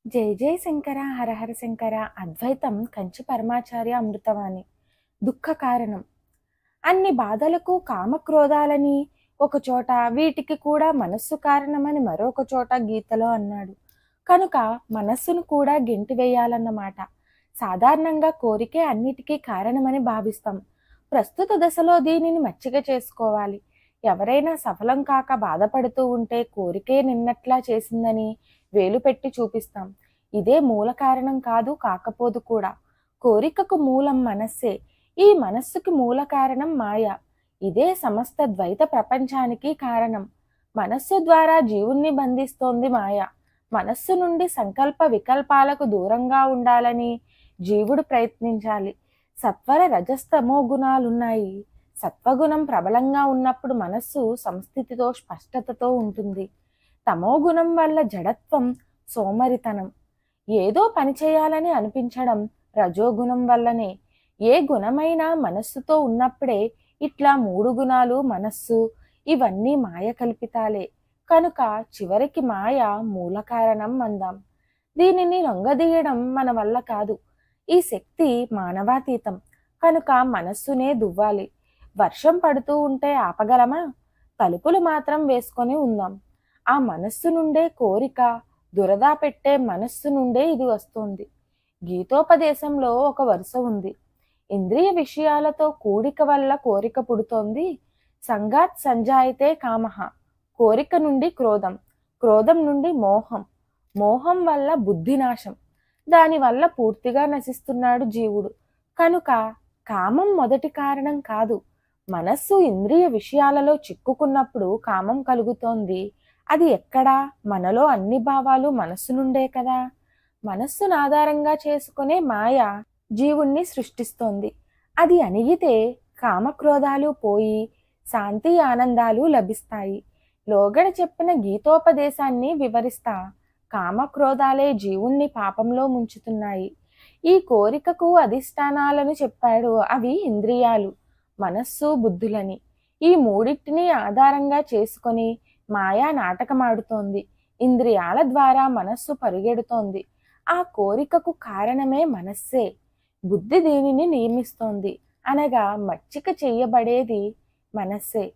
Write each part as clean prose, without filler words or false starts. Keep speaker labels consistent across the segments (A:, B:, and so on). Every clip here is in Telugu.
A: జై జై శంకర హరహర శంకర అద్వైతం కంచి పరమాచార్య అమృతవాణి. దుఃఖ కారణం. అన్ని బాధలకు కామక్రోధాలని ఒకచోట, వీటికి కూడా మనస్సు కారణమని మరొక చోట గీతలో అన్నాడు. కనుక మనస్సును కూడా గెంటివేయాలన్నమాట. సాధారణంగా కోరికే అన్నిటికీ కారణమని భావిస్తాం. ప్రస్తుత దశలో దీనిని మచ్చిక చేసుకోవాలి. ఎవరైనా సఫలం కాక బాధపడుతూ ఉంటే కోరికే నిన్నట్లా చేసిందని వేలు పెట్టి చూపిస్తాం. ఇదే మూల కారణం కాదు, కాకపోదు కూడా. కోరికకు మూలం మనస్సే. ఈ మనస్సుకి మూల కారణం మాయ. ఇదే సమస్త ద్వైత ప్రపంచానికి కారణం. మనస్సు ద్వారా జీవుణ్ణి బంధిస్తోంది మాయ. మనస్సు నుండి సంకల్ప వికల్పాలకు దూరంగా ఉండాలని జీవుడు ప్రయత్నించాలి. సత్వర రజస్తమో గుణాలున్నాయి. సత్వగుణం ప్రబలంగా ఉన్నప్పుడు మనస్సు సంస్థితితో స్పష్టతతో ఉంటుంది. తమో గుణం వల్ల జడత్వం, సోమరితనం, ఏదో పని చేయాలని అనిపించడం రజోగుణం వల్లనే. ఏ గుణమైనా మనస్సుతో ఉన్నప్పుడే. ఇట్లా మూడు గుణాలు, మనస్సు, ఇవన్నీ మాయ కల్పితాలే. కనుక చివరికి మాయ మూల కారణం అందాం. దీనిని లొంగదీయడం మన వల్ల కాదు. ఈ శక్తి మానవాతీతం. కనుక మనస్సునే దువ్వాలి. వర్షం పడుతూ ఉంటే ఆపగలమా? తలుపులు మాత్రం వేసుకొని ఉందాం. ఆ మనస్సు నుండే కోరిక, దురద పెట్టే మనస్సు నుండే ఇది వస్తుంది. గీతోపదేశంలో ఒక వరుస ఉంది. ఇంద్రియ విషయాలతో కూడిక వల్ల కోరిక పుడుతోంది. సంగాత్ సంజాయితే కామః. కోరిక నుండి క్రోధం, క్రోధం నుండి మోహం, మోహం వల్ల బుద్ధినాశం. దానివల్ల పూర్తిగా నశిస్తున్నాడు జీవుడు. కనుక కామం మొదటి కారణం కాదు. మనస్సు ఇంద్రియ విషయాలలో చిక్కుకున్నప్పుడు కామం కలుగుతోంది. అది ఎక్కడా? మనలో అన్ని భావాలు మనస్సు నుండే కదా. మనస్సును ఆధారంగా చేసుకునే మాయ జీవుణ్ణి సృష్టిస్తోంది. అది అణిగితే కామక్రోధాలు పోయి శాంతి ఆనందాలు లభిస్తాయి. లోగడ చెప్పిన గీతోపదేశాన్ని వివరిస్తా. కామక్రోధాలే జీవుణ్ణి పాపంలో ముంచుతున్నాయి. ఈ కోరికకు అధిష్టానాలను చెప్పాడు. అవి ఇంద్రియాలు, మనస్సు, బుద్ధులని. ఈ మూడింటిని ఆధారంగా చేసుకొని మాయా నాటకమాడుతోంది. ఇంద్రియాల ద్వారా మనస్సు పరుగెడుతోంది. ఆ కోరికకు కారణమే మనస్సే. బుద్ధి దీనిని నియమిస్తోంది. అనగా మచ్చిక చెయ్యబడేది మనస్సే.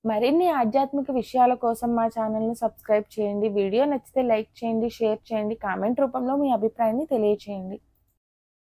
A: మరిన్ని ఆధ్యాత్మిక విషయాల కోసం మా ఛానల్ను సబ్స్క్రైబ్ చేయండి. వీడియో నచ్చితే లైక్ చేయండి, షేర్ చేయండి, కామెంట్ రూపంలో మీ అభిప్రాయాన్ని తెలియచేయండి.